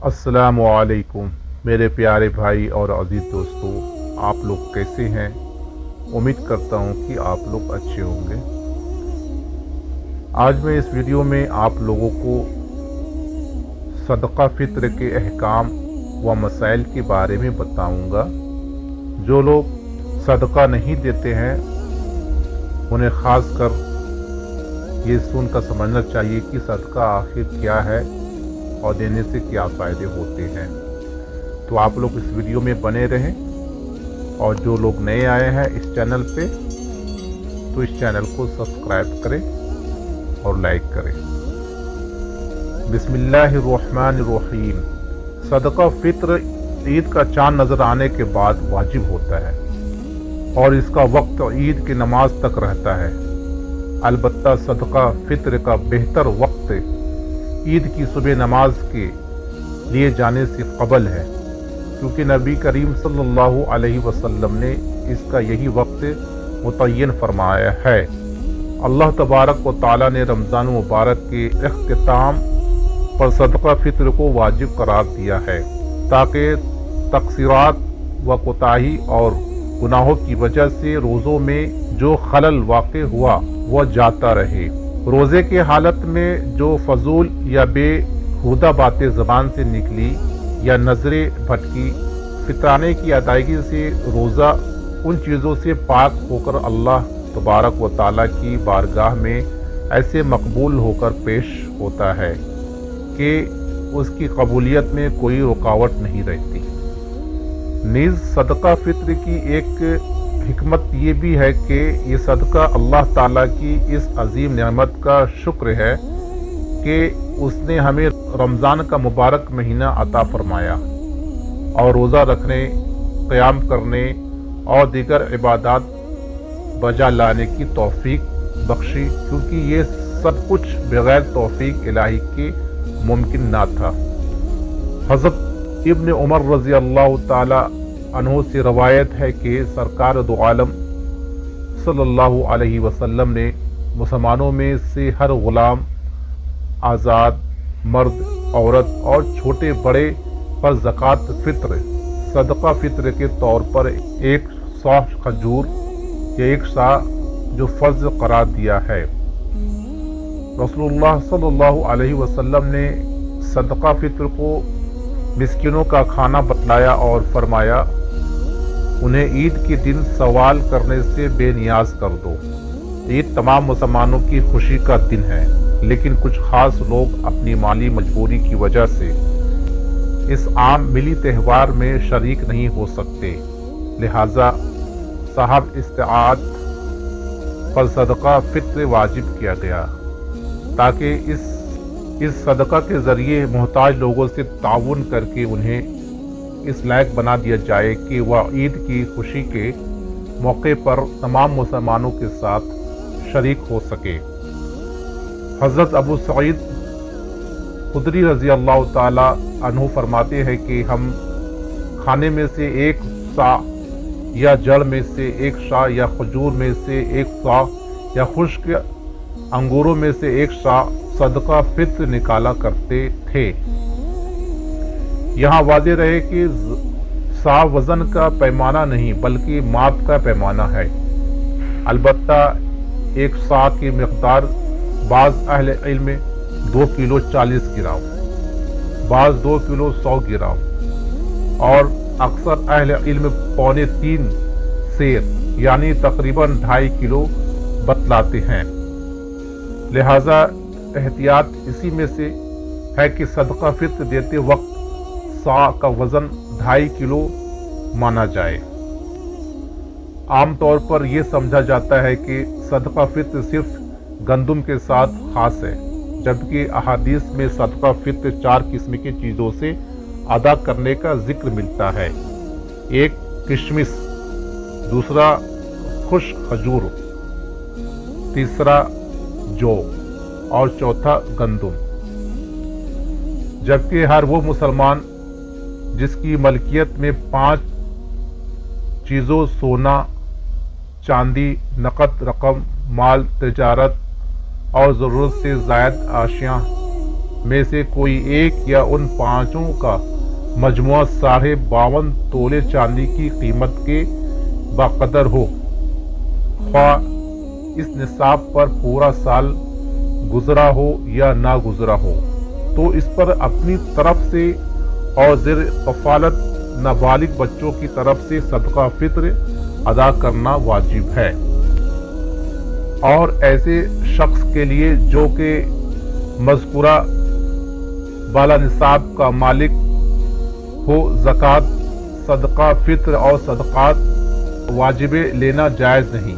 अस्सलामु अलैकुम मेरे प्यारे भाई और अजीज़ दोस्तों, आप लोग कैसे हैं। उम्मीद करता हूं कि आप लोग अच्छे होंगे। आज मैं इस वीडियो में आप लोगों को सदका फ़ित्र के अहकाम व मसाइल के बारे में बताऊंगा। जो लोग सदका नहीं देते हैं उन्हें ख़ास कर ये सुनकर समझना चाहिए कि सदका आखिर क्या है और देने से क्या फ़ायदे होते हैं। तो आप लोग इस वीडियो में बने रहें और जो लोग नए आए हैं इस चैनल पे तो इस चैनल को सब्सक्राइब करें और लाइक करें। बिस्मिल्लाहिर्रहमानिर्रहीम। सदका फ़ित्र ईद का चांद नज़र आने के बाद वाजिब होता है और इसका वक्त ईद की नमाज तक रहता है। अलबत्ता सदका फ़ित्र का बेहतर वक्त ईद की सुबह नमाज के लिए जाने से कबल है, क्योंकि नबी करीम सल्लल्लाहु अलैहि वसल्लम ने इसका यही वक्त मुतय्यन फरमाया है। अल्लाह तबारक व तआला ने रमज़ान मुबारक के इख्तिताम पर सदका फ़ित्र को वाजिब करार दिया है, ताकि तक़सीरात व कोताही और गुनाहों की वजह से रोज़ों में जो खलल वाक़ हुआ वह जाता रहे। रोज़े के हालत में जो फजूल या बेहुदा बातें ज़बान से निकली या नज़रें भटकी, फित्राने की अदायगी से रोज़ा उन चीज़ों से पाक होकर अल्लाह तबारक व तआला की बारगाह में ऐसे मकबूल होकर पेश होता है कि उसकी कबूलियत में कोई रुकावट नहीं रहती। नीज़ सदका फ़ित्र की एक हिकमत ये भी है कि ये सदका अल्लाह ताला की इस अजीम नेमत का शुक्र है कि उसने हमें रमज़ान का मुबारक महीना अता फरमाया और रोज़ा रखने, क़याम करने और दीगर इबादत बजा लाने की तौफीक बख्शी, क्योंकि ये सब कुछ बग़ैर तौफीक इलाही के मुमकिन ना था। हज़रत इब्न उमर रज़ी अल्लाह ताला अन्हु से रवायत है कि सरकार दो आलम सल्लल्लाहु अलैहि वसल्लम ने मुसलमानों में से हर गुलाम, आज़ाद, मर्द, औरत और छोटे बड़े पर ज़कात फ़ित्र सदका फ़ित्र के तौर पर एक सौ खजूर या एक सा जो फ़र्ज करार दिया है। रसूलुल्लाह सल्लल्लाहु अलैहि वसल्लम ने सदका फ़ित्र को मिस्किनों का खाना बतलाया और फरमाया, उन्हें ईद के दिन सवाल करने से बेनियाज कर दो। ईद तमाम मुसलमानों की खुशी का दिन है, लेकिन कुछ खास लोग अपनी माली मजबूरी की वजह से इस आम मिली त्यौहार में शरीक नहीं हो सकते। लिहाजा साहब इस्तिआत पर सदका फ़ित्र वाजिब किया गया, ताकि इस सदका के ज़रिए मोहताज लोगों से ताउन करके उन्हें इस लायक बना दिया जाए कि वह ईद की खुशी के मौके पर तमाम मुसलमानों के साथ शरीक हो सके। हज़रत अबू सईद खुदरी रज़ी अल्लाह ताला अन्हु फरमाते हैं कि हम खाने में से एक सा या जड़ में से एक सा या खजूर में से एक सा या खुश्क अंगूरों में से एक सा सदका फ़ित्र निकाला करते थे। यहाँ वाज़ेह रहे कि सा वज़न का पैमाना नहीं बल्कि माप का पैमाना है। अलबत्ता एक सा की मिक़दार बाज़ अहले इल्म 2 किलो 40 ग्राम, बाज़ 2 किलो 100 ग्राम और अक्सर अहले इल्म पौने 3 सेर यानी तकरीबन 2.5 किलो बतलाते हैं। लिहाजा एहतियात इसी में से है कि सदका फ़ित्र देते वक्त सा का वज़न 2.5 किलो माना जाए। आम तौर पर यह समझा जाता है कि सदका फ़ित्र सिर्फ गंदम के साथ खास है, जबकि अहादीस में सदका फ़ित्र 4 किस्म की चीज़ों से अदा करने का जिक्र मिलता है। एक किशमिश, दूसरा खुश्क खजूर, तीसरा जौ और चौथा गंदम। जबकि हर वो मुसलमान जिसकी मलकियत में 5 चीज़ों सोना, चांदी, नकद रकम, माल, तिजारत और ज़रूरत से ज़ायद आशियाँ میں سے کوئی ایک یا ان پانچوں کا مجموعہ 52.5 تولے چاندی کی قیمت کے باقدر ہو، خواہ اس نصاب پر پورا سال گزرا ہو یا نہ گزرا ہو، تو اس پر اپنی طرف سے اور زیر کفالت نابالغ بچوں کی طرف سے صدقہ فطر ادا کرنا واجب ہے۔ اور ایسے شخص کے لیے جو کہ مذکورہ بالا نصاب کا مالک ہو، زکوٰۃ، صدقہ فطر اور صدقات واجبیں لینا جائز نہیں۔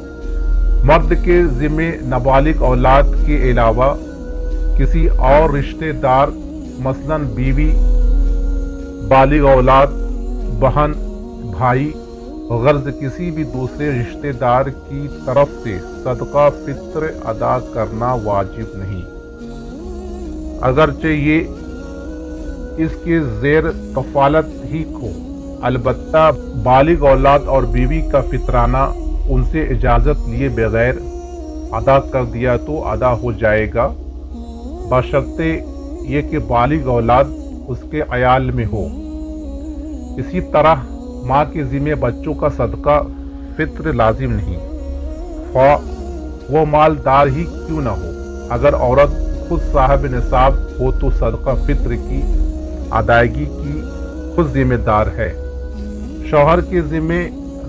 مرد کے ذمے نابالغ اولاد کے علاوہ کسی اور رشتہ دار مثلاً بیوی، بالغ اولاد، بہن، بھائی، غرض کسی بھی دوسرے رشتہ دار کی طرف سے صدقہ فطر ادا کرنا واجب نہیں، اگرچہ یہ اس کے زیر کفالت ہی ہو۔ البتہ بالغ اولاد اور بیوی کا فطرانہ ان سے اجازت لیے بغیر ادا کر دیا تو ادا ہو جائے گا، بشرطے یہ کہ بالغ اولاد اس کے عیال میں ہو۔ اسی طرح ماں کے ذمہ بچوں کا صدقہ فطر لازم نہیں، خواہ وہ مالدار ہی کیوں نہ ہو۔ اگر عورت خود صاحب نصاب ہو تو صدقہ فطر کی ادائیگی کی خود ذمہ دار ہے، شوہر کے ذمہ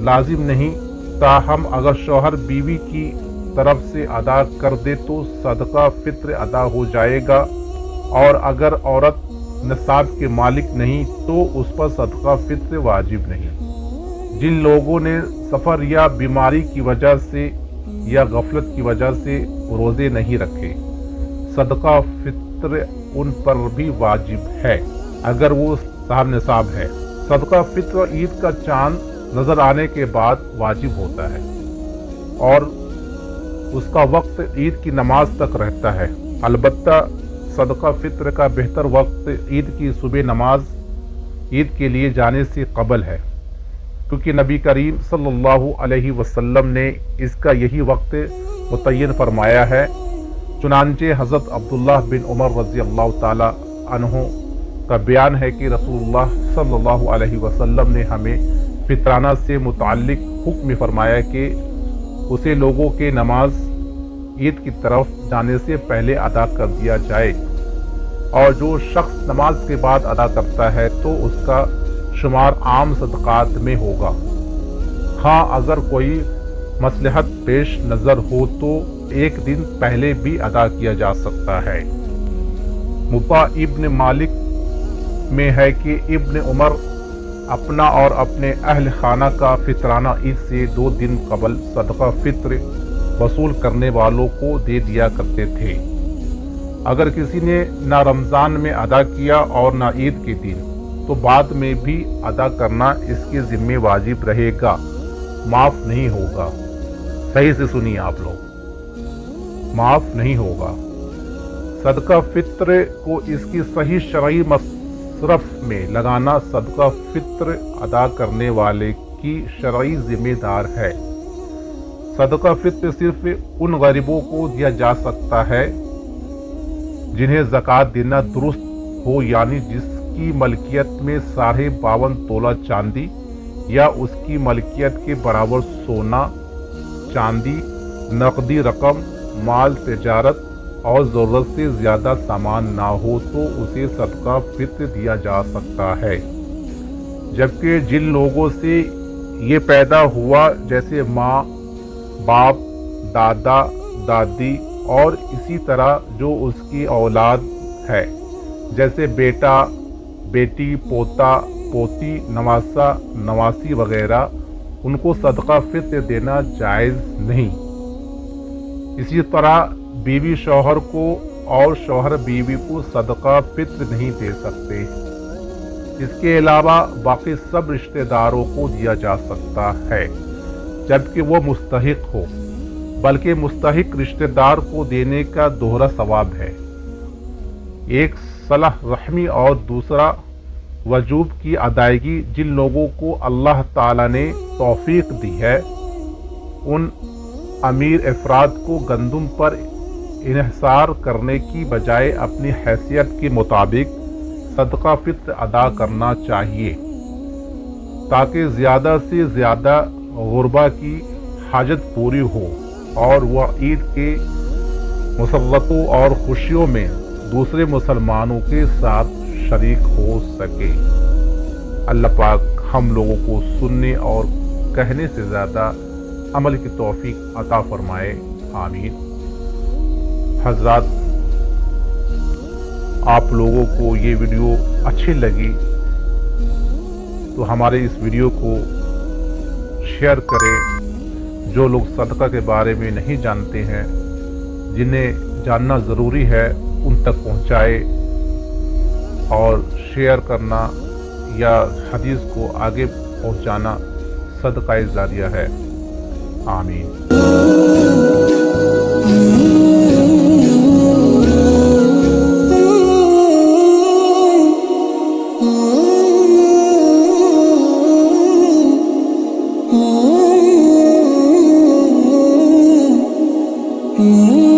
لازم نہیں۔ تاہم اگر شوہر بیوی کی طرف سے ادا کر دے تو صدقہ فطر ادا ہو جائے گا، اور اگر عورت نصاب کے مالک نہیں تو اس پر صدقہ فطر واجب نہیں۔ جن لوگوں نے سفر یا بیماری کی وجہ سے یا غفلت کی وجہ سے روزے نہیں رکھے، صدقہ فطر ان پر بھی واجب ہے اگر وہ صاحب نصاب ہے۔ صدقہ فطر عید کا چاند نظر آنے کے بعد واجب ہوتا ہے اور اس کا وقت عید کی نماز تک رہتا ہے۔ البتہ صدقہ فطر کا بہتر وقت عید کی صبح نماز عید کے لیے جانے سے قبل ہے، کیونکہ نبی کریم صلی اللہ علیہ وسلم نے اس کا یہی وقت متعین فرمایا ہے۔ چنانچہ حضرت عبداللہ بن عمر رضی اللہ تعالی عنہ کا بیان ہے کہ رسول اللہ صلی اللہ علیہ وسلم نے ہمیں فطرانہ سے متعلق حکم فرمایا کہ اسے لوگوں کے نماز عید کی طرف جانے سے پہلے ادا کر دیا جائے، اور جو شخص نماز کے بعد ادا کرتا ہے تو اس کا شمار عام صدقات میں ہوگا۔ ہاں اگر کوئی مصلحت پیش نظر ہو تو ایک دن پہلے بھی ادا کیا جا سکتا ہے۔ مطاع ابن مالک میں ہے کہ ابن عمر اپنا اور اپنے اہل خانہ کا فطرانہ عید سے 2 دن قبل صدقہ فطر وصول کرنے والوں کو دے دیا کرتے تھے۔ اگر کسی نے نہ رمضان میں ادا کیا اور نہ عید کے دن، تو بعد میں بھی ادا کرنا اس کے ذمہ واجب رہے گا، معاف نہیں ہوگا۔ صحیح سے سنیے آپ لوگ، معاف نہیں ہوگا۔ صدقہ فطر کو اس کی صحیح شرعی مصرف میں لگانا صدقہ فطر ادا کرنے والے کی شرعی ذمہ دار ہے۔ صدقہ فطر صرف ان غریبوں کو دیا جا سکتا ہے جنہیں زکوٰۃ دینا درست ہو، یعنی جس کی ملکیت میں 52.5 تولہ چاندی یا اس کی ملکیت کے برابر سونا، چاندی، نقدی رقم، مال تجارت اور ضرورت سے زیادہ سامان نہ ہو تو اسے صدقہ فطر دیا جا سکتا ہے۔ جبکہ جن لوگوں سے یہ پیدا ہوا جیسے ماں، باپ، دادا، دادی اور اسی طرح جو اس کی اولاد ہے جیسے بیٹا، بیٹی، پوتا، پوتی، نواسا، نواسی وغیرہ، ان کو صدقہ فطر دینا جائز نہیں۔ اسی طرح بیوی شوہر کو اور شوہر بیوی کو صدقہ فطر نہیں دے سکتے۔ اس کے علاوہ باقی سب رشتہ داروں کو دیا جا سکتا ہے جبکہ وہ مستحق ہو، بلکہ مستحق رشتہ دار کو دینے کا دوہرا ثواب ہے، ایک صلہ رحمی اور دوسرا وجوب کی ادائیگی۔ جن لوگوں کو اللہ تعالی نے توفیق دی ہے ان امیر افراد کو گندم پر इन्हिसार करने की बजाय अपनी हैसियत के मुताबिक सदका फित्र अदा करना चाहिए ताकि ज़्यादा से ज़्यादा गुरबा की हाजत पूरी हो और वह ईद के मुसर्रतों और खुशियों में दूसरे मुसलमानों के साथ शरीक हो सके। अल्लाह पाक हम लोगों को सुनने और कहने से ज़्यादा अमल की तौफीक अता फरमाए, आमीन। हज़रात, आप लोगों को ये वीडियो अच्छी लगी तो हमारे इस वीडियो को शेयर करें। जो लोग सदका के बारे में नहीं जानते हैं, जिन्हें जानना ज़रूरी है, उन तक पहुंचाए और शेयर करना या हदीस को आगे पहुंचाना सदका जारिया है, आमीन। Mm-hmm.